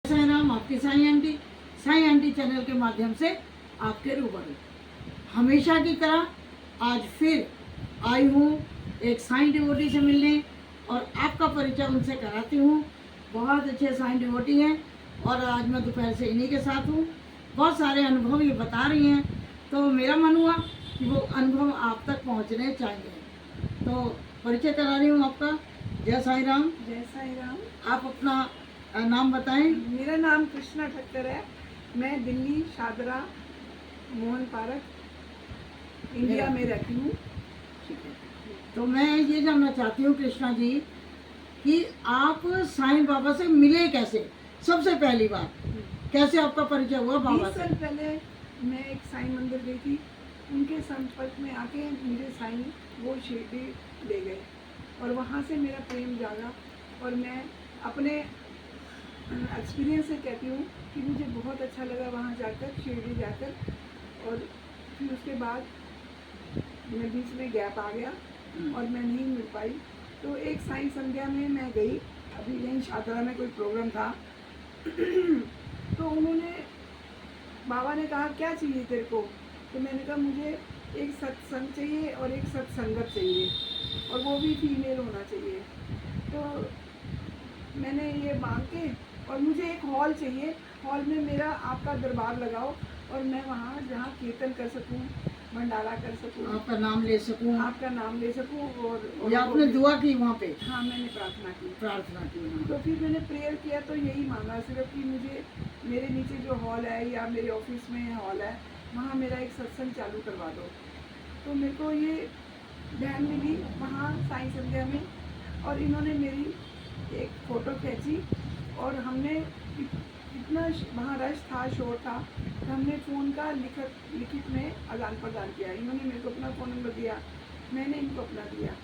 साईं राम, आपकी Sai aunty channel के माध्यम से आपके रूबरू हमेशा की तरह आज फिर आई हूँ एक साईं डिवोटी से मिलने और आपका परिचय उनसे कराती हूँ। बहुत अच्छे साईं डिवोटी हैं और आज मैं दोपहर से इन्हीं के साथ हूँ। बहुत सारे अनुभव ये बता रही हैं, तो मेरा मन हुआ कि वो अनुभव आप तक पहुँचने चाहिए। तो परिचय करा रही हूँ आपका। जय साईं राम। जय साईं राम। आप अपना नाम बताएं। मेरा नाम कृष्णा ठक्कर है। मैं दिल्ली शादरा मोहन पार्क इंडिया में रहती हूँ। तो मैं ये जानना चाहती हूँ कृष्णा जी कि आप साईं बाबा से मिले कैसे। सबसे पहली बार कैसे आपका परिचय हुआ बाबा 20 से? साल पहले मैं एक साईं मंदिर गई थी। उनके संपर्क में आके मुझे साईं वो शिरडी ले गए और वहाँ से मेरा प्रेम जागा। और मैं अपने एक्सपीरियंस से कहती हूँ कि मुझे बहुत अच्छा लगा वहाँ जाकर, शिरडी जाकर। और फिर उसके बाद मैं बीच में गैप आ गया और मैं नहीं मिल पाई। तो एक साईं संध्या में मैं गई, अभी यहीं शादरा में कोई प्रोग्राम था। तो उन्होंने बाबा ने कहा क्या चाहिए तेरे को। तो मैंने कहा मुझे एक सत्संग चाहिए और एक सत्संगत चाहिए और वो भी फीमेल होना चाहिए। तो मैंने ये मांग के, और मुझे एक हॉल चाहिए, हॉल में मेरा आपका दरबार लगाओ और मैं वहाँ जहाँ कीर्तन कर सकूँ, भंडारा कर सकूँ, आपका नाम ले सकूँ, आपका नाम ले सकूँ। और या आपने दुआ की वहाँ पे? हाँ, मैंने प्रार्थना की। तो फिर मैंने प्रेयर किया, तो यही मांगा सिर्फ कि मुझे मेरे नीचे जो हॉल है या मेरे ऑफिस में हॉल है वहाँ मेरा एक सत्संग चालू करवा दो। तो मेरे को ये बहन मिली वहाँ साईं संध्या में और इन्होंने मेरी एक फ़ोटो खींची और हमने इतना वहाँ रश था, शोर था, तो हमने फ़ोन का लिखित में आदान प्रदान किया। इन्होंने मेरे को अपना फ़ोन नंबर दिया, मैंने इनको अपना दिया।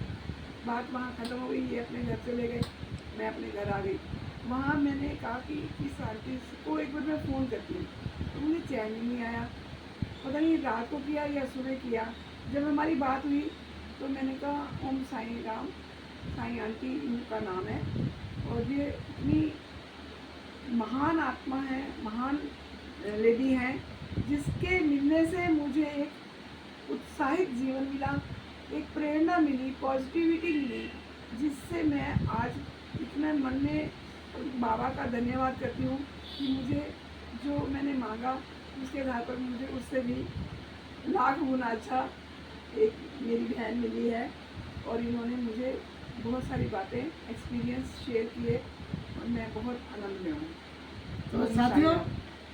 बात वहाँ ख़त्म हो गई। ये अपने घर चले गए, मैं अपने घर आ गई। वहाँ मैंने कहा कि इस आर्टिस्ट को एक बार मैं फ़ोन करती हूँ, तो मुझे चैन ही नहीं आया। पता नहीं रात को किया या सुबह किया। जब हमारी बात हुई तो मैंने कहा ओम साईं राम, साईं आंटी इनका नाम है और ये इतनी महान आत्मा है, महान लेडी हैं, जिसके मिलने से मुझे एक उत्साहित जीवन मिला, एक प्रेरणा मिली, पॉजिटिविटी मिली, जिससे मैं आज इतना मन में बाबा का धन्यवाद करती हूँ कि मुझे जो मैंने मांगा उसके आधार पर मुझे उससे भी लाख गुना अच्छा एक मेरी बहन मिली है। और इन्होंने मुझे बहुत सारी बातें, एक्सपीरियंस शेयर किए और मैं बहुत आनंद में हूँ। तो साथियों,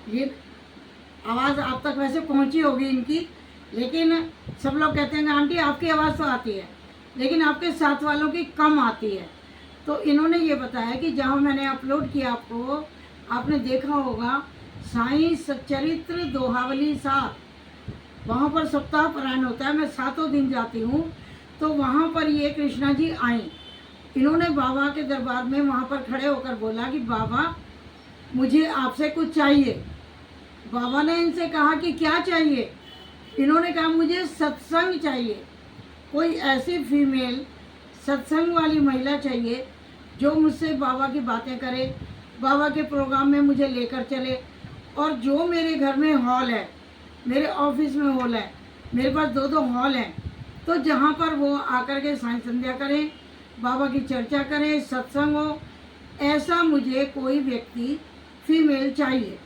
ये आवाज़ आप तक वैसे पहुंची होगी इनकी, लेकिन सब लोग कहते हैं आंटी आपकी आवाज़ तो आती है लेकिन आपके साथ वालों की कम आती है। तो इन्होंने ये बताया कि जहाँ मैंने अपलोड किया आपको, आपने देखा होगा साईं सच्चरित्र दोहावली 7, वहाँ पर सप्ताह पारायण होता है। मैं 7 दिन जाती हूँ। तो वहाँ पर ये कृष्णा जी आई, इन्होंने बाबा के दरबार में वहाँ पर खड़े होकर बोला कि बाबा मुझे आपसे कुछ चाहिए। बाबा ने इनसे कहा कि क्या चाहिए? इन्होंने कहा मुझे सत्संग चाहिए, कोई ऐसी फीमेल सत्संग वाली महिला चाहिए जो मुझसे बाबा की बातें करे, बाबा के प्रोग्राम में मुझे लेकर चले। और जो मेरे घर में हॉल है, मेरे ऑफिस में हॉल है, मेरे पास 2 हॉल हैं, तो जहाँ पर वो आकर के साईं संध्या करें, बाबा की चर्चा करें, सत्संग हो, ऐसा मुझे कोई व्यक्ति फीमेल चाहिए।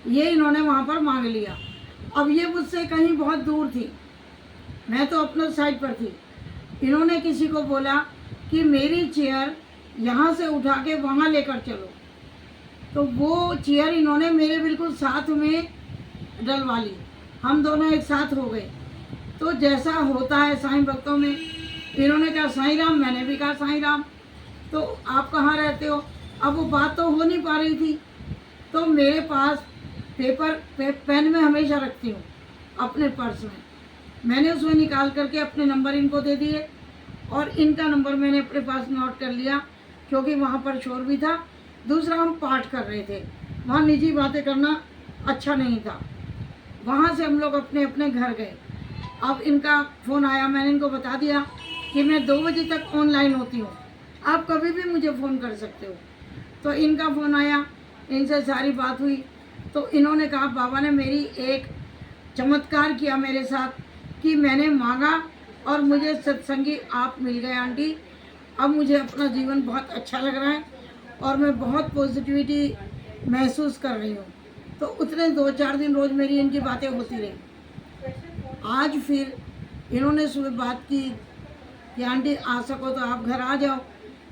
ये इन्होंने वहाँ पर मांग लिया। अब ये मुझसे कहीं बहुत दूर थी, मैं तो अपने साइड पर थी। इन्होंने किसी को बोला कि मेरी चेयर यहाँ से उठा के वहाँ लेकर चलो, तो वो चेयर इन्होंने मेरे बिल्कुल साथ में डलवा ली। हम दोनों एक साथ हो गए। तो जैसा होता है साईं भक्तों में, इन्होंने कहा साईं राम, मैंने भी कहा साईं राम, तो आप कहाँ रहते हो? अब वो बात तो हो नहीं पा रही थी। तो मेरे पास पेन में हमेशा रखती हूँ अपने पर्स में। मैंने उसमें निकाल करके अपने नंबर इनको दे दिए और इनका नंबर मैंने अपने पास नोट कर लिया, क्योंकि वहाँ पर शोर भी था। दूसरा, हम पाठ कर रहे थे, वहाँ निजी बातें करना अच्छा नहीं था। वहाँ से हम लोग अपने अपने घर गए। अब इनका फ़ोन आया, मैंने इनको बता दिया कि मैं 2 बजे तक ऑनलाइन होती हूँ, आप कभी भी मुझे फ़ोन कर सकते हो। तो इनका फ़ोन आया, इनसे सारी बात हुई तो इन्होंने कहा बाबा ने मेरी एक चमत्कार किया मेरे साथ कि मैंने मांगा और मुझे सत्संगी आप मिल गए आंटी। अब मुझे अपना जीवन बहुत अच्छा लग रहा है और मैं बहुत पॉजिटिविटी महसूस कर रही हूँ। तो उतने 2-4 दिन रोज़ मेरी इनकी बातें होती रही। आज फिर इन्होंने सुबह बात की कि आंटी आ सको तो आप घर आ जाओ।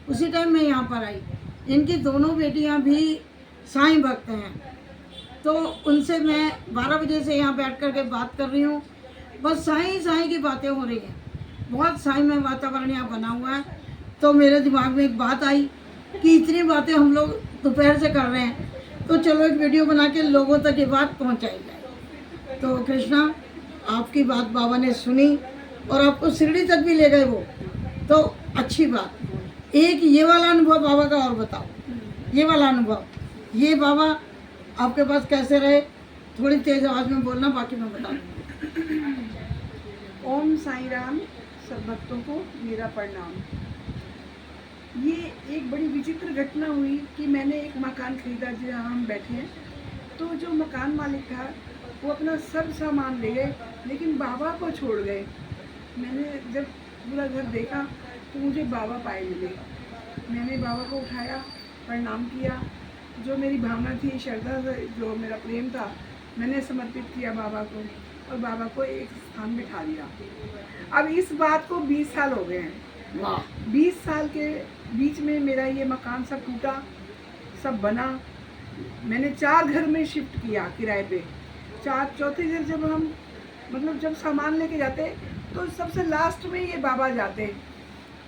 उसी टाइम मैं यहाँ पर आई। इनकी दोनों बेटियाँ भी साईं भक्त हैं, तो उनसे मैं 12 बजे से यहाँ बैठ कर के बात कर रही हूँ। बस साईं साईं की बातें हो रही हैं, बहुत साईं में वातावरण यहाँ बना हुआ है। तो मेरे दिमाग में एक बात आई कि इतनी बातें हम लोग दोपहर से कर रहे हैं, तो चलो एक वीडियो बना के लोगों तक ये बात पहुँचाई जाए। तो कृष्णा, आपकी बात बाबा ने सुनी और आपको शिरडी तक भी ले गए वो, तो अच्छी बात। एक ये वाला अनुभव बाबा का और बताओ, ये वाला अनुभव, ये बाबा आपके पास कैसे रहे? थोड़ी तेज आवाज़ में बोलना, बाकी मैं बता दूँगी। ओम साईं राम, सब भक्तों को मेरा प्रणाम। ये एक बड़ी विचित्र घटना हुई कि मैंने एक मकान खरीदा जहाँ हम बैठे हैं। तो जो मकान मालिक था वो अपना सब सामान ले गए, लेकिन बाबा को छोड़ गए। मैंने जब पूरा घर देखा तो मुझे बाबा पाए मिले। मैंने बाबा को उठाया, प्रणाम किया। जो मेरी भावना थी, श्रद्धा से जो मेरा प्रेम था, मैंने समर्पित किया बाबा को और बाबा को एक स्थान बिठा दिया। अब इस बात को 20 साल हो गए हैं। वाह। 20 साल के बीच में मेरा ये मकान सब टूटा, सब बना। मैंने 4 घर में शिफ्ट किया किराए पे। चौथे घर जब हम जब सामान लेके जाते तो सबसे लास्ट में ये बाबा जाते।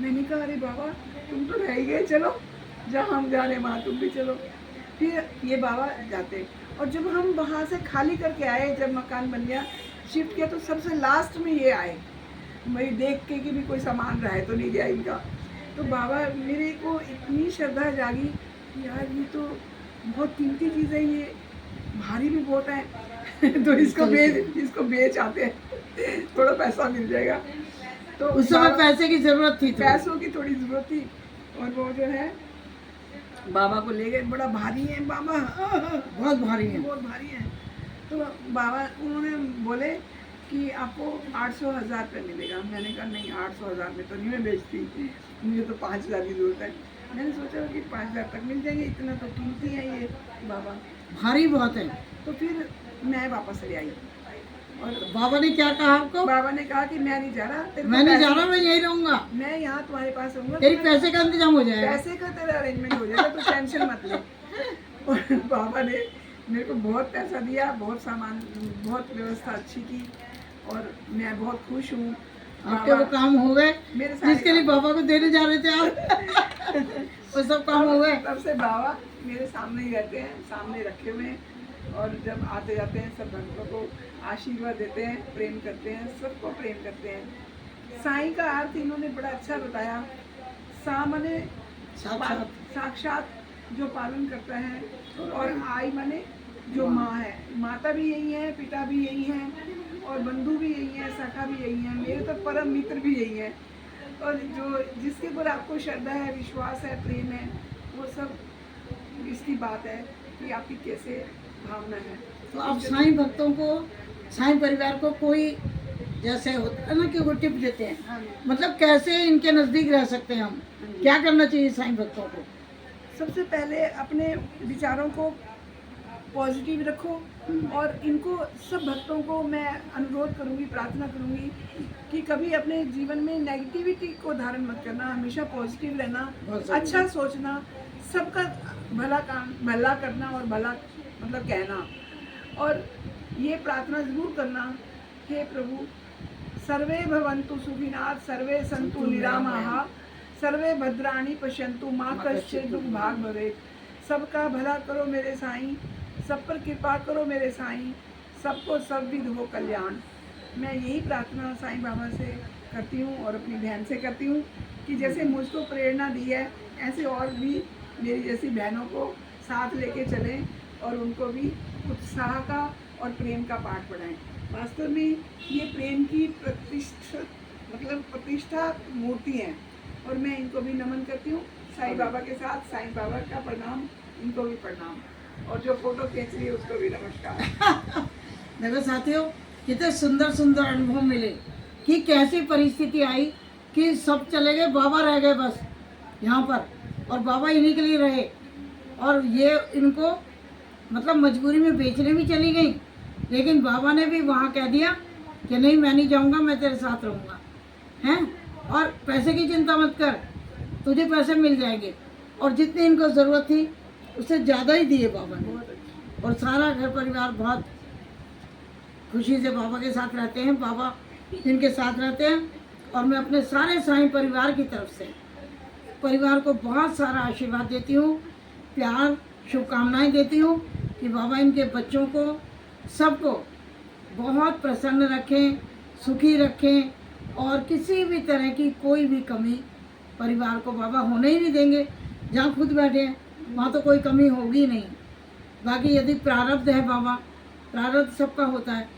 मैंने कहा अरे बाबा तुम तो रह ही गए, चलो जहाँ हम जा रहे हैं वहाँ तुम भी चलो। फिर ये बाबा जाते और जब हम वहाँ से खाली करके आए, जब मकान बन गया, शिफ्ट किया, तो सबसे लास्ट में ये आए। मैं देख के कि भी कोई सामान रहा है तो नहीं गया इनका। तो बाबा मेरे को इतनी श्रद्धा जागी यार ये तो बहुत कीमती चीज़ है, ये भारी भी बहुत है तो इसको बेच आते हैं थोड़ा पैसा मिल जाएगा। तो उस समय पैसे की जरूरत थी, पैसों की थोड़ी ज़रूरत थी और वो जो है बाबा को ले गए। बड़ा भारी है बाबा, बहुत भारी है, बहुत भारी है। तो बाबा उन्होंने बोले कि आपको 800,000 रुपये मिलेगा। मैंने कहा नहीं 800,000 में तो नहीं मैं बेचती, मुझे तो 5,000 की ज़रूरत है। मैंने सोचा कि 5,000 तक मिल जाएंगे, इतना तो कीमती है ये बाबा, भारी बहुत है। तो फिर मैं वापस ले आई। और बाबा ने क्या कहा आपको? बाबा ने कहा कि मैं नहीं जा रहा, मैं नहीं जा रहा, मैं यही रहूंगा, मैं यहाँ तुम्हारे पास रहूँगा, तेरी पैसे का इंतजाम हो जाएगा, पैसे का तेरा अरेंजमेंट हो जाएगा, तो टेंशन मत ले। और बाबा ने मेरे को बहुत पैसा दिया, बहुत सामान, बहुत व्यवस्था अच्छी की और मैं बहुत खुश हूँ। आपके वो काम हो गए मेरे जिसके लिए बाबा को देने जा रहे थे आप वो सब काम हो गए। तब से बाबा मेरे सामने ही रहते हैं, सामने रखे हुए हैं और जब आते जाते हैं सब भक्तों को आशीर्वाद देते हैं, प्रेम करते हैं, सबको प्रेम करते हैं। साईं का अर्थ इन्होंने बड़ा अच्छा बताया। सा माने साक्षात जो पालन करता है और आई माने जो माँ है। माता भी यही है, पिता भी यही है और बंधु भी यही है, सखा भी यही है, मेरे तो परम मित्र भी यही है। और जो जिसके ऊपर आपको श्रद्धा है, विश्वास है, प्रेम है, वो सब इसकी बात है कि आपकी कैसे भावना है। तो आप साईं भक्तों को, साईं परिवार को कोई जैसे होता है ना कि वो टिप देते हैं, हाँ, मतलब कैसे इनके नज़दीक रह सकते हैं हम, क्या करना चाहिए साईं भक्तों को? सबसे पहले अपने विचारों को पॉजिटिव रखो और इनको सब भक्तों को मैं अनुरोध करूंगी, प्रार्थना करूंगी कि कभी अपने जीवन में नेगेटिविटी को धारण मत करना, हमेशा पॉजिटिव रहना, अच्छा सोचना, सबका भला करना और भला कहना। और ये प्रार्थना जरूर करना, हे प्रभु सर्वे भवन्तु सुखिनः, सर्वे सन्तु निरामयाः, सर्वे भद्राणि पश्यन्तु मा कश्चित् दुःख भाग भवेत्। सबका भला करो मेरे साईं, सब पर कृपा करो मेरे साईं, सबको सब विध हो कल्याण। मैं यही प्रार्थना साईं बाबा से करती हूँ और अपनी बहन से करती हूँ कि जैसे मुझको प्रेरणा दी है, ऐसे और भी मेरी जैसी बहनों को साथ लेके चलें और उनको भी उत्साह का और प्रेम का पाठ पढ़ाएं। वास्तव में ये प्रेम की प्रतिष्ठा मूर्ति हैं और मैं इनको भी नमन करती हूँ। साईं बाबा के साथ साईं बाबा का प्रणाम, इनको भी प्रणाम। और जो फोटो खींच रही है उसको भी नमस्कार। देखो साथियों, कितने सुंदर सुंदर अनुभव मिले कि कैसी परिस्थिति आई कि सब चले गए, बाबा रह गए बस यहाँ पर, और बाबा इन्हीं के लिए रहे। और ये इनको मतलब मजबूरी में बेचने भी चली गई, लेकिन बाबा ने भी वहाँ कह दिया कि नहीं, मैं नहीं जाऊँगा, मैं तेरे साथ रहूँगा, हैं। और पैसे की चिंता मत कर, तुझे पैसे मिल जाएंगे। और जितनी इनको ज़रूरत थी उससे ज़्यादा ही दिए बाबा ने। बहुत अच्छा। और सारा घर परिवार बहुत खुशी से बाबा के साथ रहते हैं, बाबा इनके साथ रहते हैं। और मैं अपने सारे साईं परिवार की तरफ से परिवार को बहुत सारा आशीर्वाद देती हूँ, प्यार, शुभकामनाएं देती हूँ कि बाबा इनके बच्चों को, सबको बहुत प्रसन्न रखें, सुखी रखें, और किसी भी तरह की कोई भी कमी परिवार को बाबा होने ही नहीं देंगे। जहाँ खुद बैठे हैं वहाँ तो कोई कमी होगी नहीं। बाकी यदि प्रारब्ध है बाबा, प्रारब्ध सबका होता है,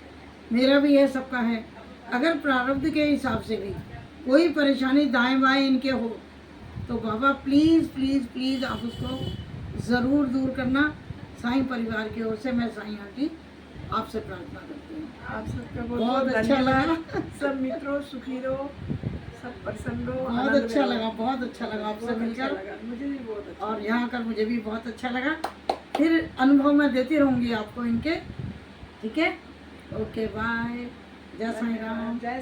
मेरा भी है, सबका है। अगर प्रारब्ध के हिसाब से भी कोई परेशानी दाएं बाएं इनके हो तो बाबा प्लीज़ प्लीज़ प्लीज़ आप उसको ज़रूर दूर करना। साईं परिवार की ओर से मैं साईं आंटी आपसे प्रार्थना करती हूँ। आप सबका बहुत बहुत बहुत अच्छा धन्यवाद। लगा। सब मित्रों सुखी रहो, सब प्रसन्न रहो, बहुत आनंद अच्छा में रहो। लगा, बहुत अच्छा लगा आपसे बहुत अच्छा मिलकर, लगा, मुझे भी बहुत अच्छा और यहाँ आकर मुझे भी बहुत अच्छा लगा। फिर अनुभव मैं देती रहूँगी आपको इनके, ठीक है। ओके, बाय, जय साईं राम। जय